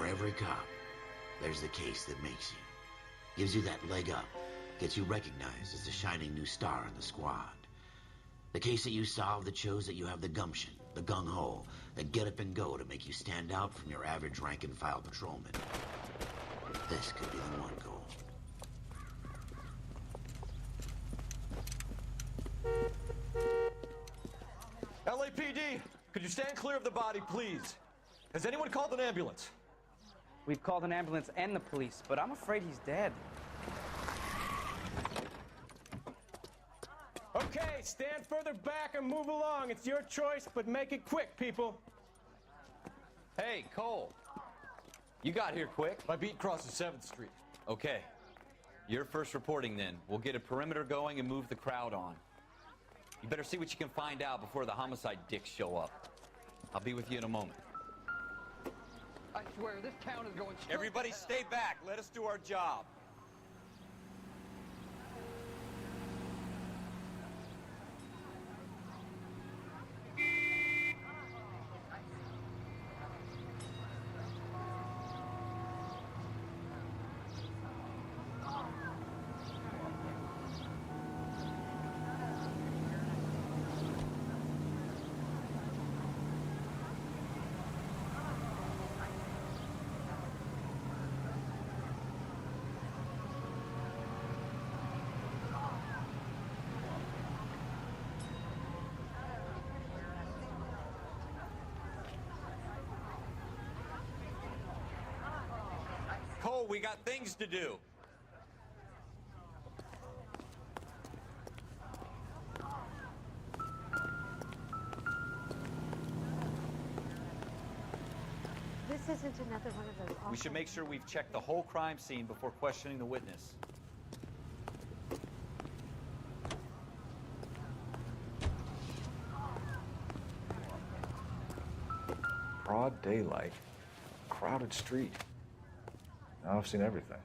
For every cop, there's the case that makes you. Gives you that leg up, gets you recognized as the shining new star in the squad. The case that you solve that shows that you have the gumption, the gung-ho, the get up and go to make you stand out from your average rank-and-file patrolman. This could be the one, Cole. LAPD, could you stand clear of the body, please? Has anyone called an ambulance? We've called an ambulance and the police, but I'm afraid he's dead. Okay, stand further back and move along. It's your choice, but make it quick, people. Hey, Cole. You got here quick. My beat crosses 7th Street. Okay. You're first reporting then. We'll get a perimeter going and move the crowd on. You better see what you can find out before the homicide dicks show up. I'll be with you in a moment. I swear, this town is going straight. Everybody stay back. Let us do our job. Cole, we got things to do. This isn't another one of those awful... We should make sure we've checked the whole crime scene before questioning the witness. Broad daylight, crowded street. Now I've seen everything.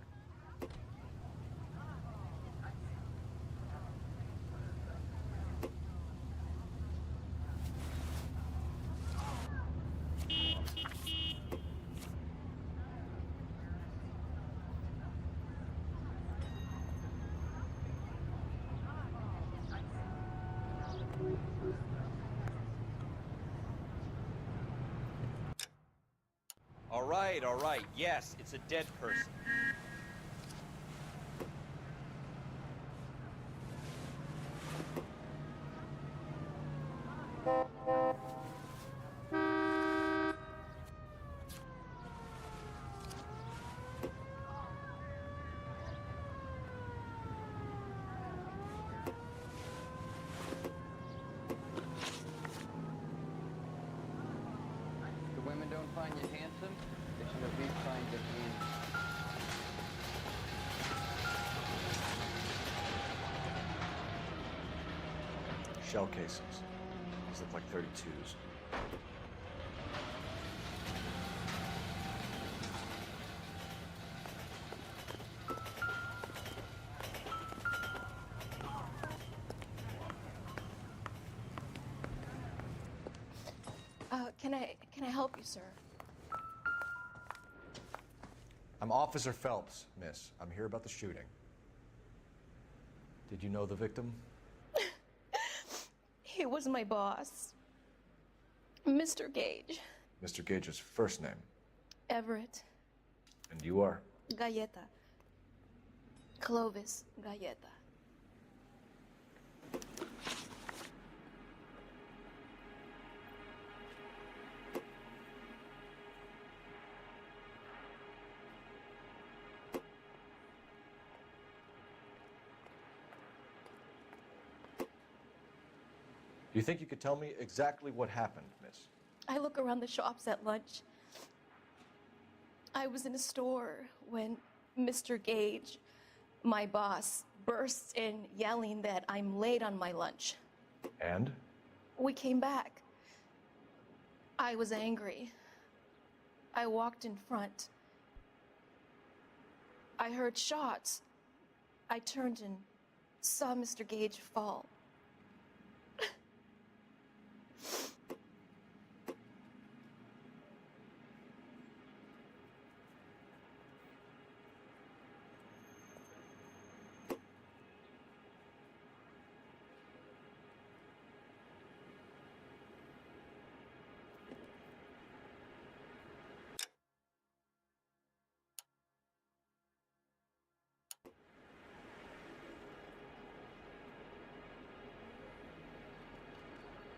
All right. Yes, it's a dead person. The women don't find you handsome, they should at least find you handsome. Shell casings. These look like 32s. Can I help you, sir? I'm Officer Phelps, miss. I'm here about the shooting. Did you know the victim? He was my boss, Mr. Gage. Mr. Gage's first name. Everett. And you are? Galleta. Clovis Galleta. Do you think you could tell me exactly what happened, miss? I look around the shops at lunch. I was in a store when Mr. Gage, my boss, bursts in yelling that I'm late on my lunch. And? We came back. I was angry. I walked in front. I heard shots. I turned and saw Mr. Gage fall.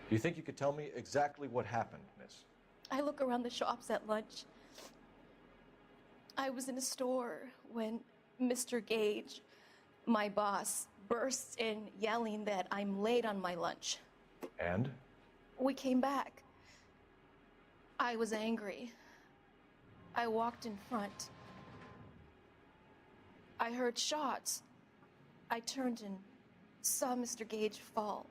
Do you think you could tell me exactly what happened, miss? I look around the shops at lunch. I was in a store when Mr. Gage, my boss, bursts in yelling that I'm late on my lunch. And? We came back. I was angry. I walked in front. I heard shots. I turned and saw Mr. Gage fall.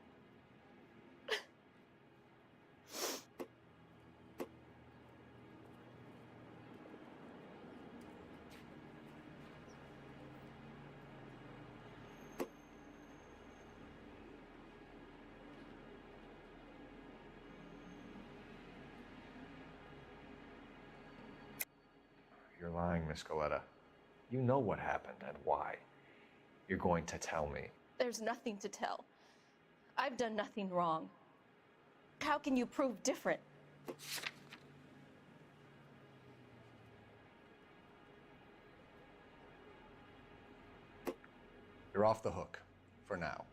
You're lying, Miss Coletta. You know what happened and why. You're going to tell me. There's nothing to tell. I've done nothing wrong. How can you prove different? You're off the hook. For now.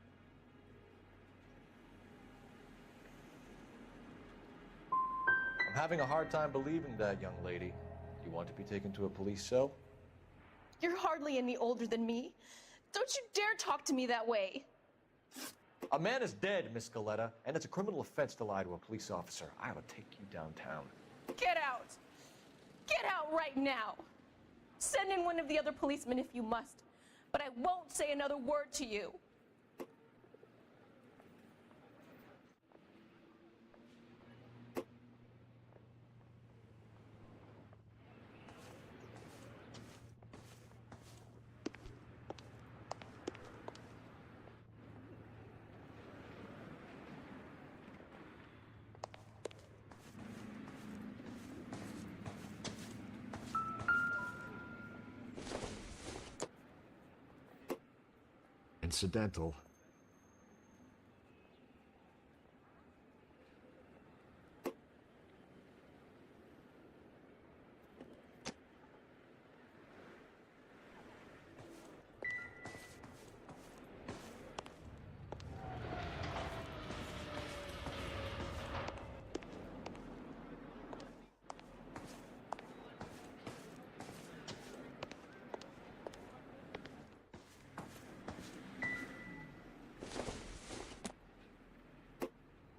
I'm having a hard time believing that, young lady. You want to be taken to a police cell? You're hardly any older than me. Don't you dare talk to me that way. A man is dead, Miss Coletta, and it's a criminal offense to lie to a police officer. I will take you downtown. Get out! Get out right now! Send in one of the other policemen if you must, but I won't say another word to you. Incidental.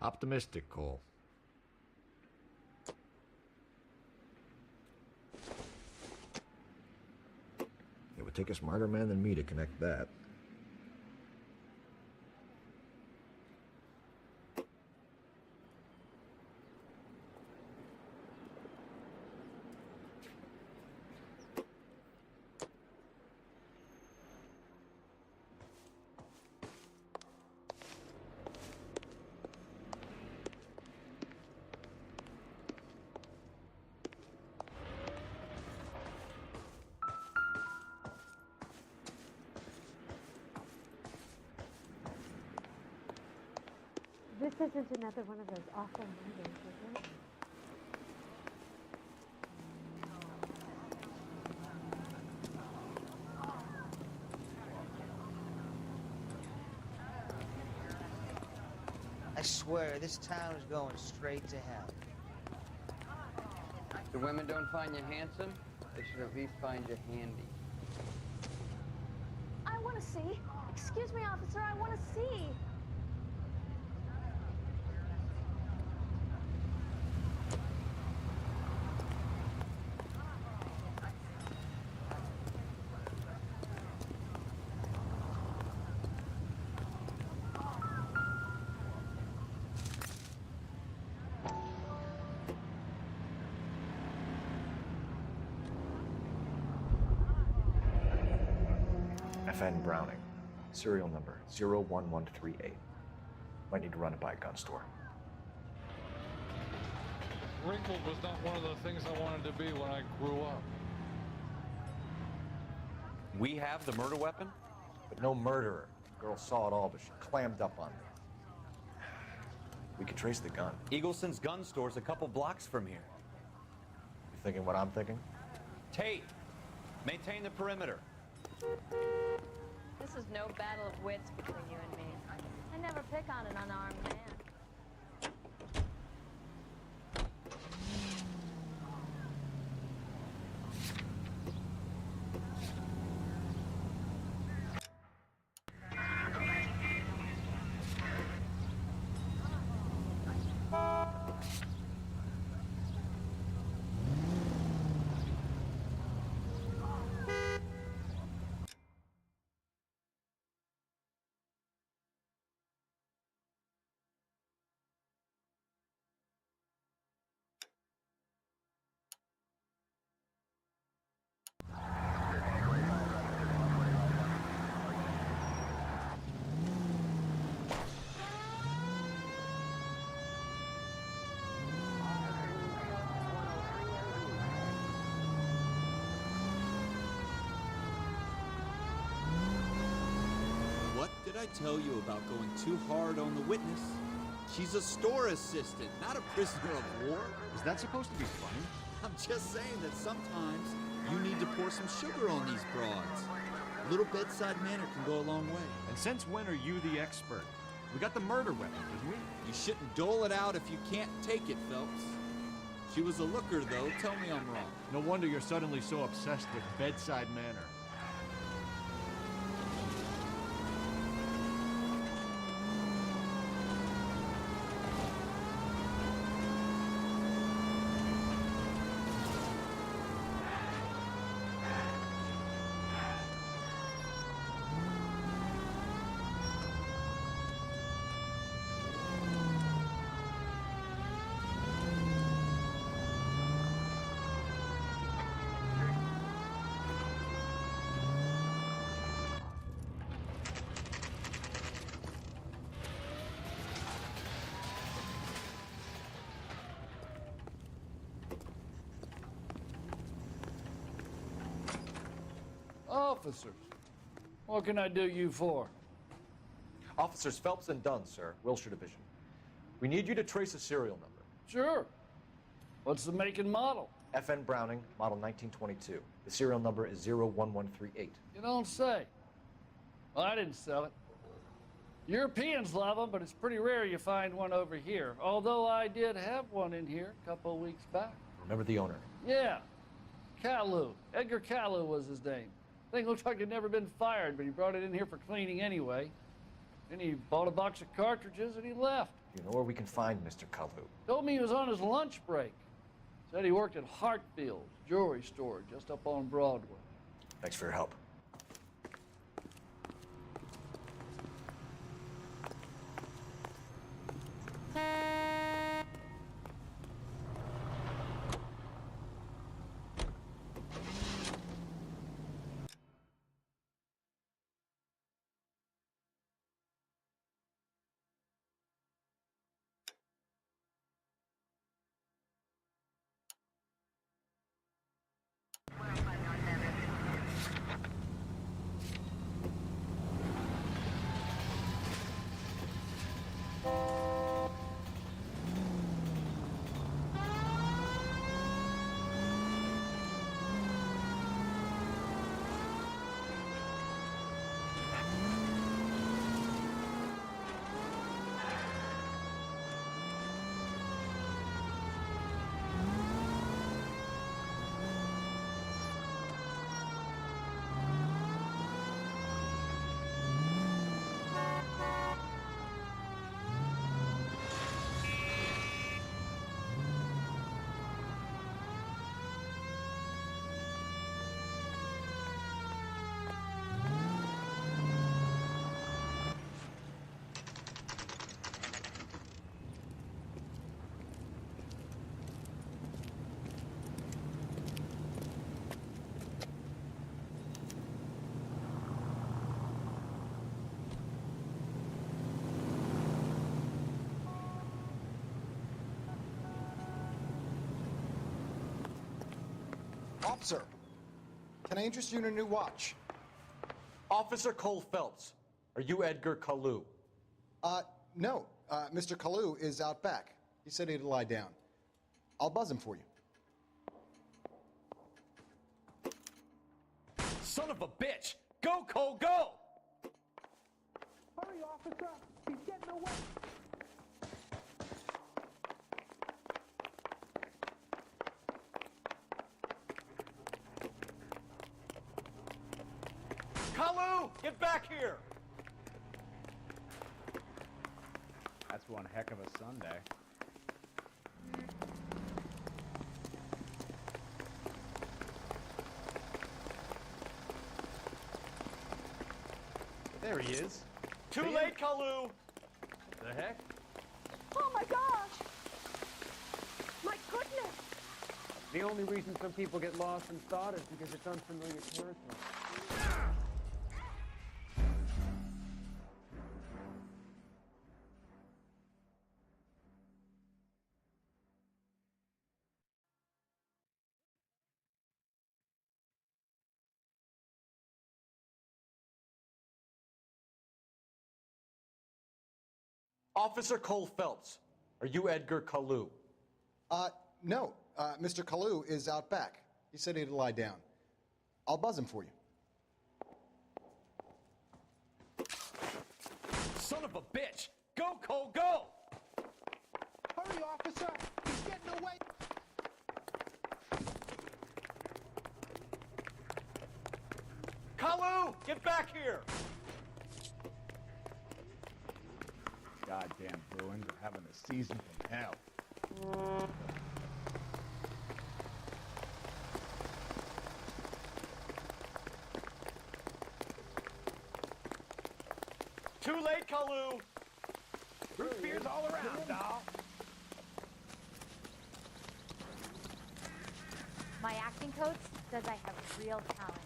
Optimistic, Cole. It would take a smarter man than me to connect that. This isn't another one of those awful meetings, is it? I swear, this town is going straight to hell. The women don't find you handsome, they should at least find you handy. I want to see. Excuse me, officer, I want to see. FN Browning, serial number 01138. Might need to run it by a gun store. Wrinkled was not one of the things I wanted to be when I grew up. We have the murder weapon? But no murderer. The girl saw it all, but she clammed up on me. We could trace the gun. Eagleson's gun store's a couple blocks from here. You thinking what I'm thinking? Tate, maintain the perimeter. This is no battle of wits between you and me. I never pick on an unarmed man. did I tell you about going too hard on the witness? She's a store assistant, not a prisoner of war. Is that supposed to be funny? I'm just saying that sometimes you need to pour some sugar on these broads. A little bedside manner can go a long way. And since when are you the expert? We got the murder weapon, didn't we? You shouldn't dole it out if you can't take it, Phelps. She was a looker, though. Tell me I'm wrong. No wonder you're suddenly so obsessed with bedside manner. Officers, what can I do you for? Officers Phelps and Dunn, sir, Wilshire Division. We need you to trace a serial number. Sure. What's the make and model? FN Browning, model 1922. The serial number is 01138. You don't say. Well, I didn't sell it. Europeans love them, but it's pretty rare you find one over here. Although I did have one in here a couple of weeks back. Remember the owner? Yeah. Caillou. Edgar Caillou was his name. Thing looked like he'd never been fired, but he brought it in here for cleaning anyway. Then he bought a box of cartridges and he left. You know where we can find Mr. Kalu? Told me he was on his lunch break. Said he worked at Hartfield's jewelry store just up on Broadway. Thanks for your help. Officer, can I interest you in a new watch? Officer Cole Phelps, are you Edgar Kalu? No. Mr. Kalu is out back. He said he'd lie down. I'll buzz him for you. Son of a bitch! Go, Cole, go! Hurry, officer! He's getting away! Kalu, get back here! That's one heck of a Sunday. There he is. Too late, Kalu! The heck? Oh my gosh! My goodness! The only reason some people get lost in thought is because it's unfamiliar territory. Officer Cole Phelps, are you Edgar Kalu? No. Mr. Kalu is out back. He said he'd lie down. I'll buzz him for you. Son of a bitch! Go, Cole, go! Hurry, officer! He's getting away! Kalu, get back here! Goddamn Bruins are having a season from hell. Too late, Kalu! Root beers all around, doll. My acting coach says I have real talent.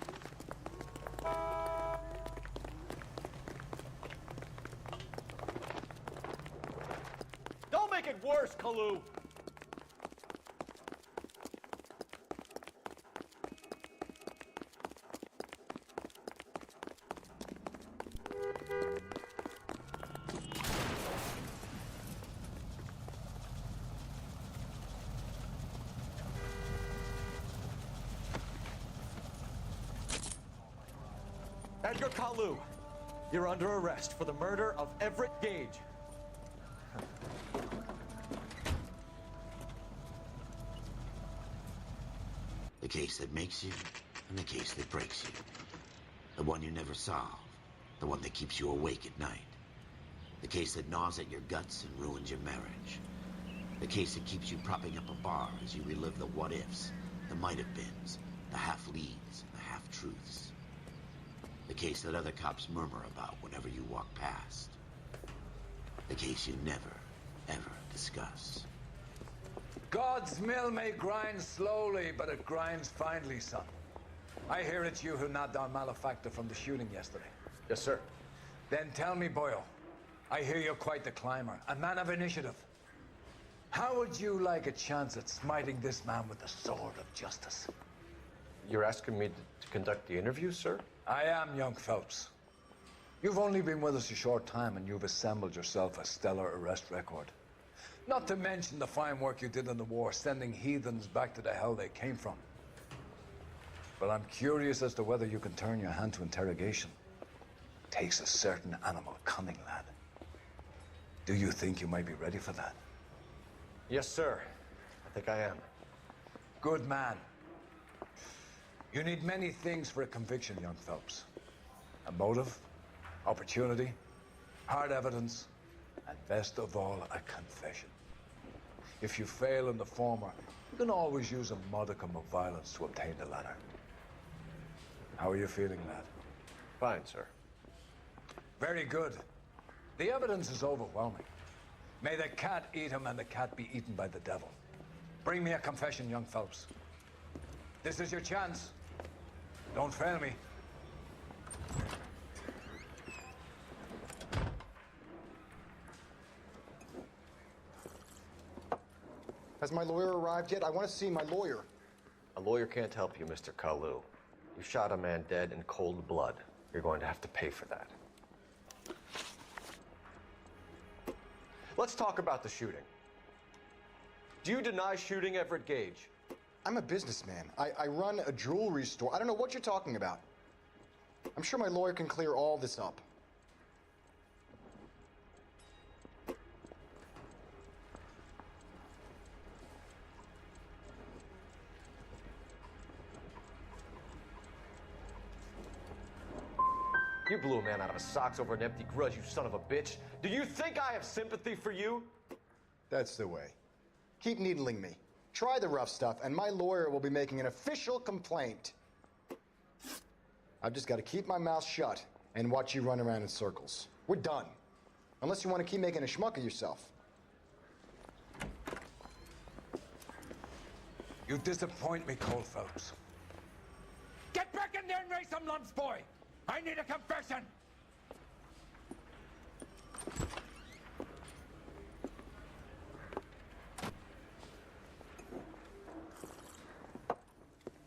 Don't make it worse, Kalu! Edgar Kalu, you're under arrest for the murder of Everett Gage. The case that makes you, and the case that breaks you. The one you never solve, the one that keeps you awake at night. The case that gnaws at your guts and ruins your marriage. The case that keeps you propping up a bar as you relive the what-ifs, the might-have-beens, the half-leads, and the half-truths. The case that other cops murmur about whenever you walk past. The case you never, ever discuss. God's mill may grind slowly, but it grinds finely, son. I hear it's you who nabbed our malefactor from the shooting yesterday. Yes, sir. Then tell me, Boyle, I hear you're quite the climber, a man of initiative. How would you like a chance at smiting this man with the sword of justice? You're asking me to conduct the interview, sir? I am, young Phelps. You've only been with us a short time, and you've assembled yourself a stellar arrest record. Not to mention the fine work you did in the war, sending heathens back to the hell they came from. But I'm curious as to whether you can turn your hand to interrogation. Takes a certain animal cunning, lad. Do you think you might be ready for that? Yes, sir. I think I am. Good man. You need many things for a conviction, young Phelps. A motive, opportunity, hard evidence, and best of all, a confession. If you fail in the former, you can always use a modicum of violence to obtain the latter. How are you feeling, lad? Fine, sir. Very good. The evidence is overwhelming. May the cat eat him and the cat be eaten by the devil. Bring me a confession, young Phelps. This is your chance. Don't fail me. Has my lawyer arrived yet? I want to see my lawyer. A lawyer can't help you, Mr. Kalu. You shot a man dead in cold blood. You're going to have to pay for that. Let's talk about the shooting. Do you deny shooting Everett Gage? I'm a businessman. I run a jewelry store. I don't know what you're talking about. I'm sure my lawyer can clear all this up. You blew a man out of his socks over an empty grudge, you son of a bitch. Do you think I have sympathy for you? That's the way. Keep needling me. Try the rough stuff, and my lawyer will be making an official complaint. I've just got to keep my mouth shut and watch you run around in circles. We're done. Unless you want to keep making a schmuck of yourself. You disappoint me, Cole Phelps. Get back in there and raise some lumps, boy! I need a confession!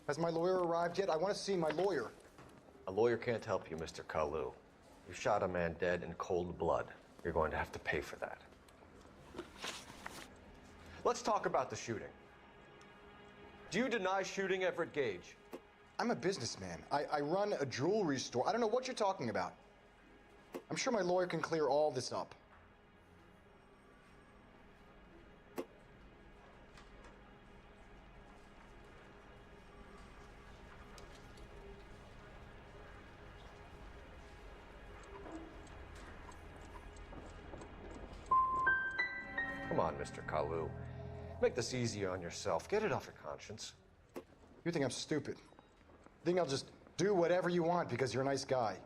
Has my lawyer arrived yet? I want to see my lawyer. A lawyer can't help you, Mr. Kalu. You shot a man dead in cold blood. You're going to have to pay for that. Let's talk about the shooting. Do you deny shooting Everett Gage? I'm a businessman. I run a jewelry store. I don't know what you're talking about. I'm sure my lawyer can clear all this up. Come on, Mr. Kalu. Make this easier on yourself. Get it off your conscience. You think I'm stupid? You think I'll just do whatever you want because you're a nice guy?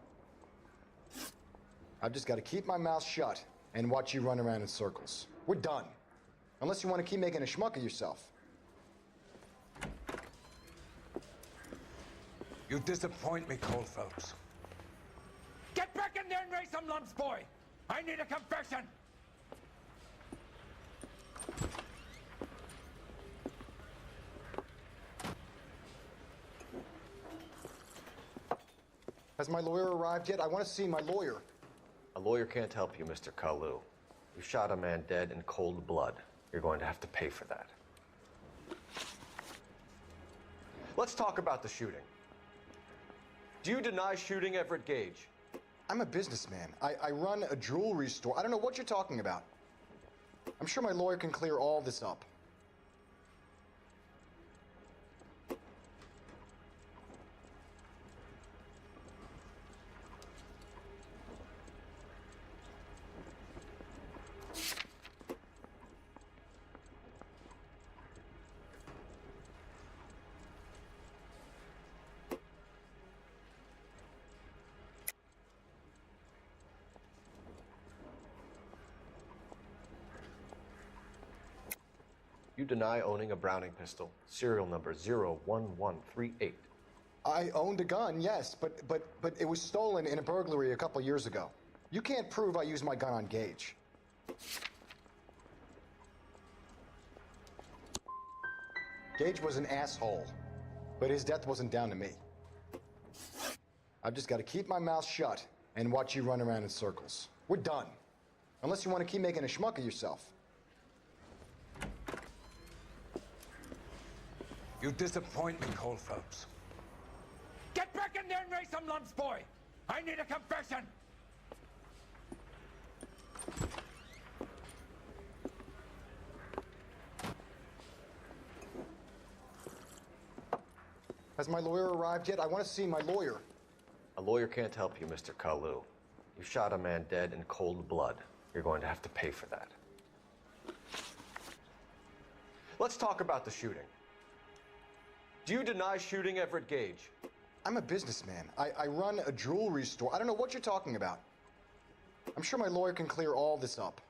I've just got to keep my mouth shut and watch you run around in circles. We're done. Unless you want to keep making a schmuck of yourself. You disappoint me, Cole Phelps. Get back in there and raise some lumps, boy! I need a confession! Has my lawyer arrived yet? I want to see my lawyer. A lawyer can't help you, Mr. Kalu. You shot a man dead in cold blood. You're going to have to pay for that. Let's talk about the shooting. Do you deny shooting Everett Gage? I'm a businessman. I run a jewelry store. I don't know what you're talking about. I'm sure my lawyer can clear all this up. You deny owning a Browning pistol, serial number 01138. I owned a gun, yes, but it was stolen in a burglary a couple years ago. You can't prove I used my gun on Gage. Gage was an asshole, but his death wasn't down to me. I've just got to keep my mouth shut and watch you run around in circles. We're done. Unless you want to keep making a schmuck of yourself. You disappoint me, Cole Phelps. Get back in there and raise some lumps, boy! I need a confession! Has my lawyer arrived yet? I want to see my lawyer. A lawyer can't help you, Mr. Kalu. You shot a man dead in cold blood. You're going to have to pay for that. Let's talk about the shooting. Do you deny shooting Everett Gage? I'm a businessman. I run a jewelry store. I don't know what you're talking about. I'm sure my lawyer can clear all this up.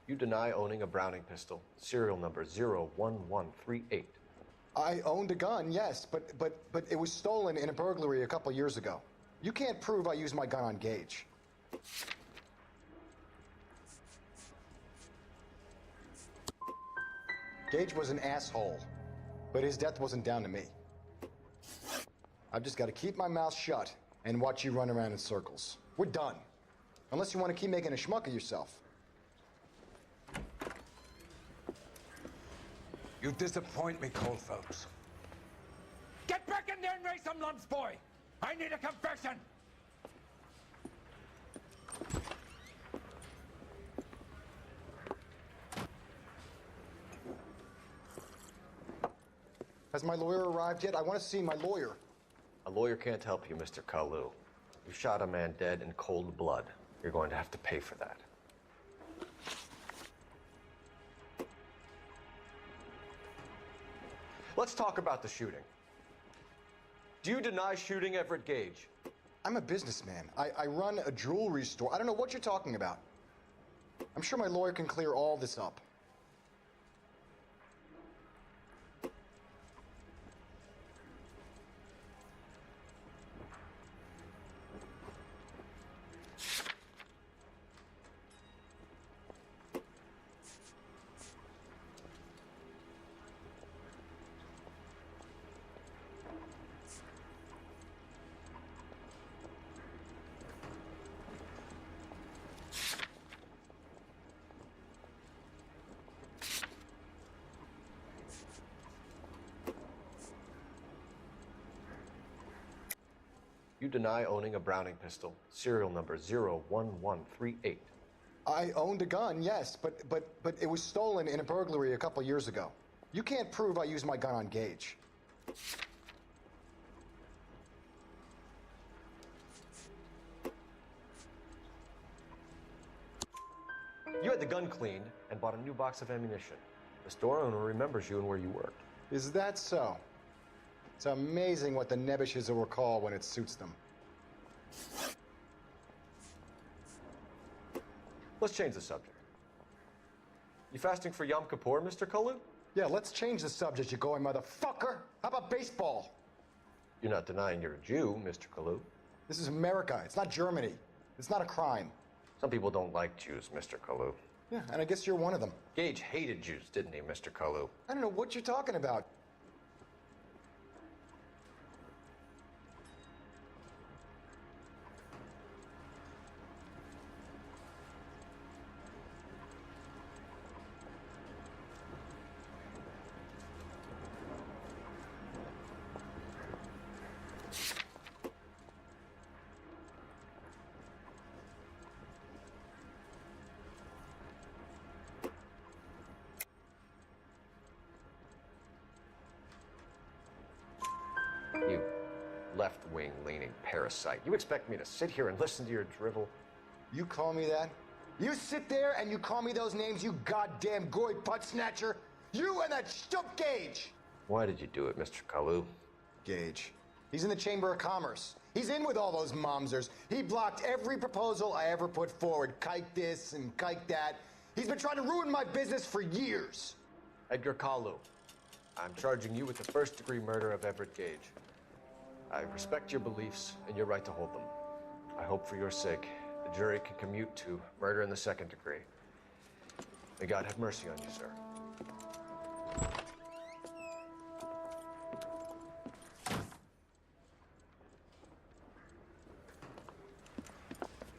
You deny owning a Browning pistol, serial number 01138. I owned a gun, yes, but it was stolen in a burglary a couple years ago. You can't prove I used my gun on Gage. Gage was an asshole, but his death wasn't down to me. I've just got to keep my mouth shut and watch you run around in circles. We're done. Unless you want to keep making a schmuck of yourself. You disappoint me, Cole Phelps. Get back in there and raise some lumps, boy! I need a confession! Has my lawyer arrived yet? I want to see my lawyer. A lawyer can't help you, Mr. Kalu. You shot a man dead in cold blood. You're going to have to pay for that. Let's talk about the shooting. Do you deny shooting Everett Gage? I'm a businessman. I run a jewelry store. I don't know what you're talking about. I'm sure my lawyer can clear all this up. You deny owning a Browning pistol, serial number 01138. I owned a gun, yes, but it was stolen in a burglary a couple years ago. You can't prove I used my gun on Gage. You had the gun cleaned and bought a new box of ammunition. The store owner remembers you and where you worked. Is that so? It's amazing what the nebbishes will recall when it suits them. Let's change the subject. You fasting for Yom Kippur, Mr. Kalu? Yeah, let's change the subject, you going motherfucker. How about baseball? You're not denying you're a Jew, Mr. Kalu. This is America. It's not Germany. It's not a crime. Some people don't like Jews, Mr. Kalu. Yeah, and I guess you're one of them. Gage hated Jews, didn't he, Mr. Kalu? I don't know what you're talking about. You left-wing leaning parasite. You expect me to sit here and listen to your drivel? You call me that? You sit there and you call me those names, you goddamn goy butt snatcher? You and that stump Gage! Why did you do it, Mr. Kalu? Gage. He's in the Chamber of Commerce. He's in with all those momsers. He blocked every proposal I ever put forward. Kike this and kike that. He's been trying to ruin my business for years. Edgar Kalu, I'm charging you with the first-degree murder of Everett Gage. I respect your beliefs and your right to hold them. I hope for your sake the jury can commute to murder in the second degree. May God have mercy on you, sir.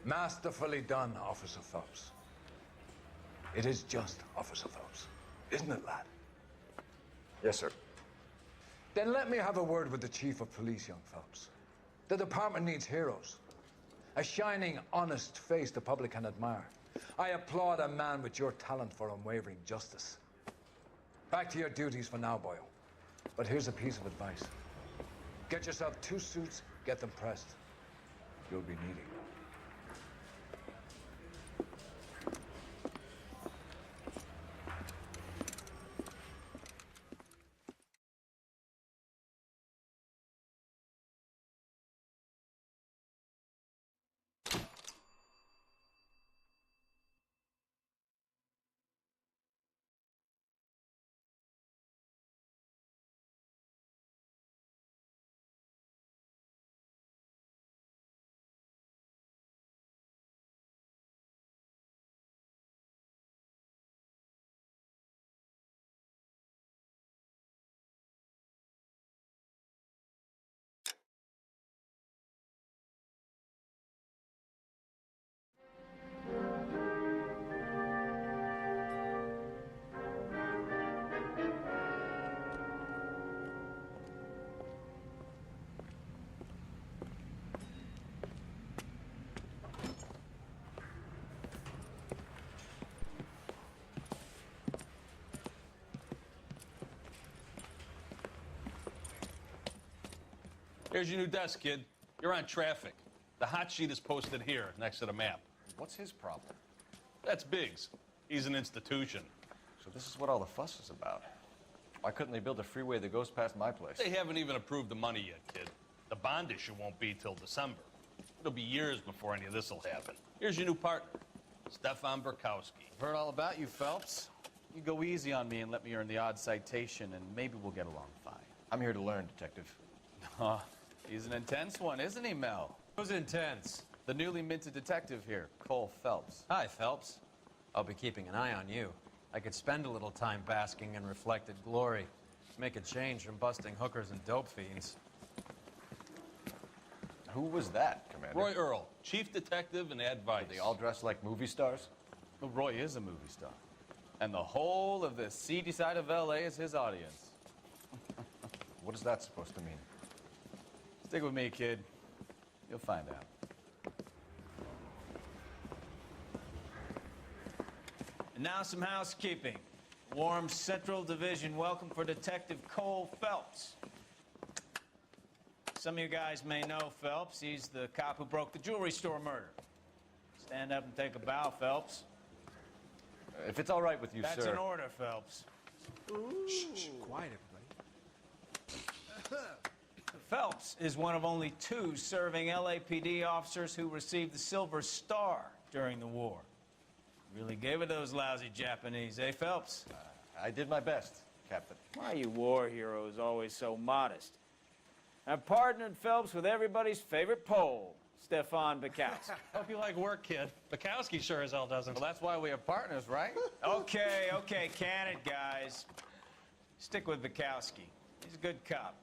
Masterfully done, Officer Phelps. It is just Officer Phelps, isn't it, lad? Yes, sir. Then let me have a word with the Chief of Police, young Phelps. The department needs heroes. A shining, honest face the public can admire. I applaud a man with your talent for unwavering justice. Back to your duties for now, Boyle. But here's a piece of advice. Get yourself 2 suits, get them pressed. You'll be needing them. Here's your new desk, kid. You're on traffic. The hot sheet is posted here, next to the map. What's his problem? That's Biggs. He's an institution. So this is what all the fuss is about. Why couldn't they build a freeway that goes past my place? They haven't even approved the money yet, kid. The bond issue won't be till December. It'll be years before any of this will happen. Here's your new partner, Stefan Burkowski. I've heard all about you, Phelps. You go easy on me and let me earn the odd citation, and maybe we'll get along fine. I'm here to learn, Detective. He's an intense one, isn't he, Mel? Who's intense? The newly minted detective here, Cole Phelps. Hi, Phelps. I'll be keeping an eye on you. I could spend a little time basking in reflected glory. Make a change from busting hookers and dope fiends. Who was that, Commander? Roy Earl, chief detective and advice. Are they all dressed like movie stars? Well, Roy is a movie star. And the whole of the seedy side of L.A. is his audience. What is that supposed to mean? Stick with me, kid. You'll find out. And now some housekeeping. Warm Central Division welcome for Detective Cole Phelps. Some of you guys may know Phelps. He's the cop who broke the jewelry store murder. Stand up and take a bow, Phelps. If it's all right with you, That's sir. an order, Phelps. Shh, quiet, everybody. Phelps is one of only 2 serving LAPD officers who received the Silver Star during the war. Really gave it those lousy Japanese, eh, Phelps? I did my best, Captain. Why are you war heroes always so modest? I've partnered Phelps with everybody's favorite Pole, Stefan Bukowski. Hope you like work, kid. Bukowski sure as hell doesn't. Well, that's why we have partners, right? Okay, can it, guys. Stick with Bukowski. He's a good cop.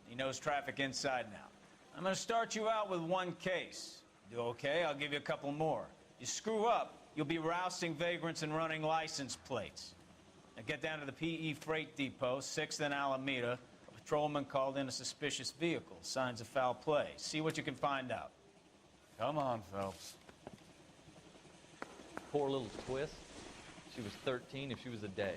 He knows traffic inside and out. I'm gonna start you out with 1 case. Do okay, I'll give you a couple more. You screw up, you'll be rousting vagrants and running license plates. Now get down to the PE Freight Depot, 6th and Alameda. A patrolman called in a suspicious vehicle. Signs of foul play. See what you can find out. Come on, Phelps. Poor little twist. She was 13 if she was a day.